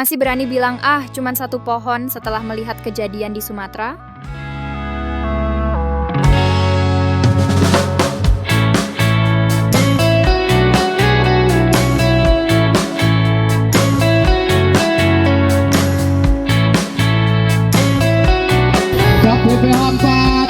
Masih berani bilang, cuman satu pohon setelah melihat kejadian di Sumatera? KPPH 4.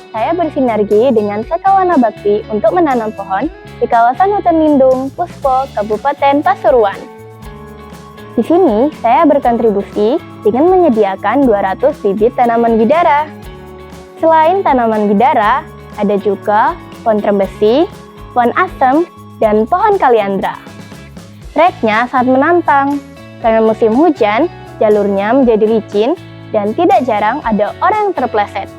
Saya bersinergi dengan Sekawana Bakti untuk menanam pohon di kawasan hutan lindung Puspo, Kabupaten Pasuruan. Di sini, saya berkontribusi dengan menyediakan 200 bibit tanaman bidara. Selain tanaman bidara, ada juga pohon trembesi, pohon asem, dan pohon kaliandra. Treknya sangat menantang, karena musim hujan, jalurnya menjadi licin, dan tidak jarang ada orang yang terpleset.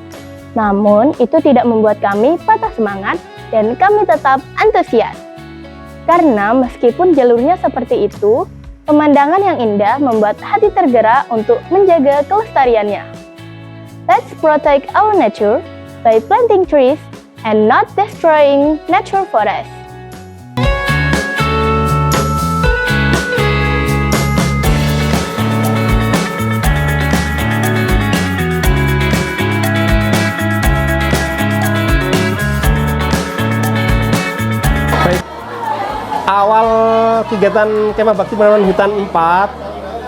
Namun, itu tidak membuat kami patah semangat dan kami tetap antusias. Karena meskipun jalurnya seperti itu, pemandangan yang indah membuat hati tergerak untuk menjaga kelestariannya. Let's protect our nature by planting trees and not destroying natural forest. Awal kegiatan Kemah Bakti Penanaman Hutan 4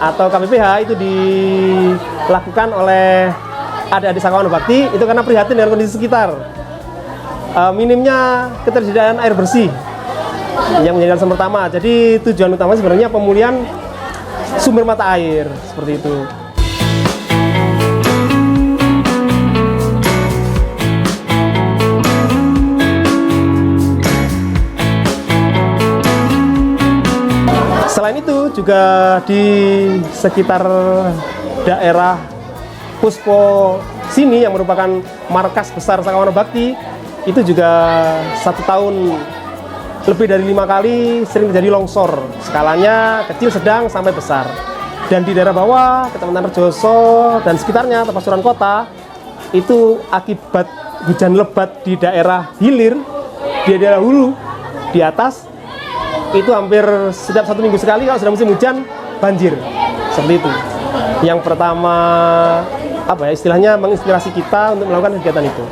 atau KPPH itu dilakukan oleh adik-adik Sekawana Bakti itu karena prihatin dengan kondisi sekitar. Minimnya ketersediaan air bersih yang menjadi alasan pertama. Jadi tujuan utama sebenarnya pemulihan sumber mata air seperti itu. Selain itu juga di sekitar daerah Puspo sini yang merupakan markas besar Sekawana Bakti itu juga 1 tahun lebih dari 5 kali sering terjadi longsor, skalanya kecil, sedang, sampai besar. Dan di daerah bawah, Kecamatan Rejoso dan sekitarnya, Pasuruan Kota, itu akibat hujan lebat di daerah hilir, di daerah hulu, di atas, itu hampir setiap 1 minggu sekali kalau sudah musim hujan banjir seperti itu. Yang pertama istilahnya menginspirasi kita untuk melakukan kegiatan itu.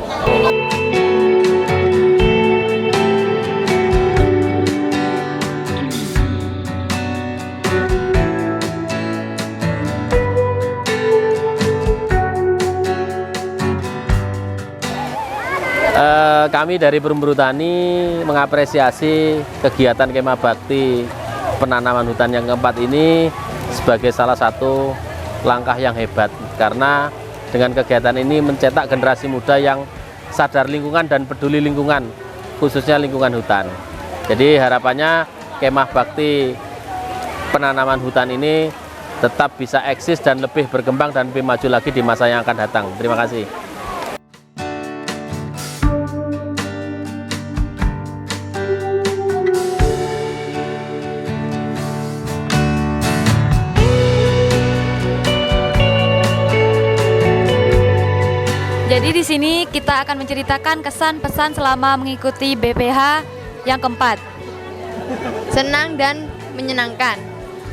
Kami dari Perumburu Tani mengapresiasi kegiatan Kemah Bakti penanaman hutan yang keempat ini sebagai salah satu langkah yang hebat, karena dengan kegiatan ini mencetak generasi muda yang sadar lingkungan dan peduli lingkungan, khususnya lingkungan hutan. Jadi harapannya Kemah Bakti penanaman hutan ini tetap bisa eksis dan lebih berkembang dan lebih maju lagi di masa yang akan datang. Terima kasih. Jadi di sini kita akan menceritakan kesan pesan selama mengikuti BPH yang keempat. Senang dan menyenangkan.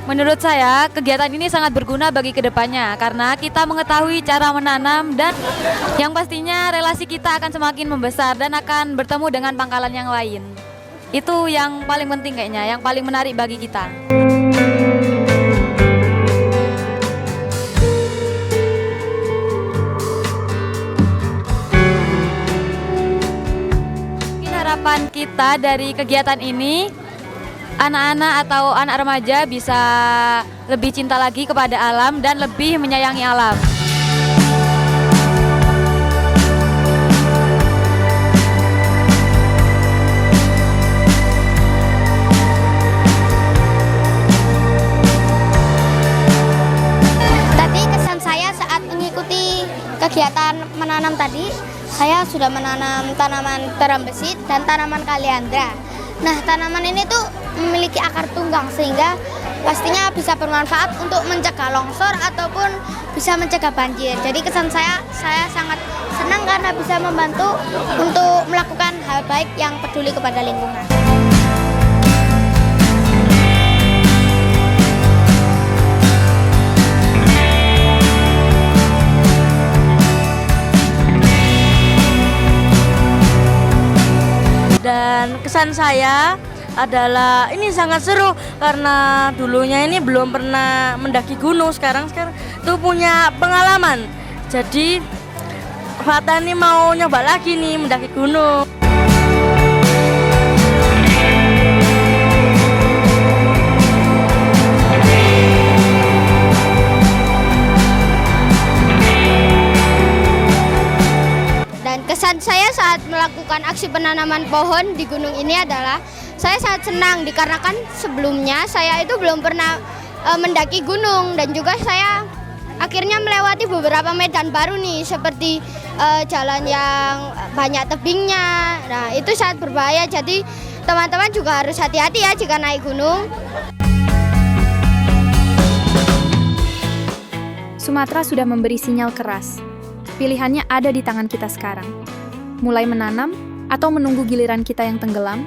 Menurut saya, kegiatan ini sangat berguna bagi kedepannya karena kita mengetahui cara menanam dan yang pastinya relasi kita akan semakin membesar dan akan bertemu dengan pangkalan yang lain. Itu yang paling penting kayaknya, yang paling menarik bagi kita. Harapan kita dari kegiatan ini, anak-anak atau anak remaja bisa lebih cinta lagi kepada alam dan lebih menyayangi alam. Tadi kesan saya saat mengikuti kegiatan menanam tadi, saya sudah menanam tanaman terumbesit dan tanaman kaliandra. Nah, tanaman ini tuh memiliki akar tunggang sehingga pastinya bisa bermanfaat untuk mencegah longsor ataupun bisa mencegah banjir. Jadi kesan saya sangat senang karena bisa membantu untuk melakukan hal baik yang peduli kepada lingkungan. Dan kesan saya adalah ini sangat seru karena dulunya ini belum pernah mendaki gunung, sekarang tuh punya pengalaman. Jadi Fata ini mau nyoba lagi nih mendaki gunung. Dan kesan saya saat melakukan aksi penanaman pohon di gunung ini adalah saya sangat senang dikarenakan sebelumnya saya itu belum pernah mendaki gunung dan juga saya akhirnya melewati beberapa medan baru nih seperti jalan yang banyak tebingnya. Nah, itu sangat berbahaya, jadi teman-teman juga harus hati-hati ya jika naik gunung. Sumatera sudah memberi sinyal keras. Pilihannya ada di tangan kita sekarang. Mulai menanam atau menunggu giliran kita yang tenggelam,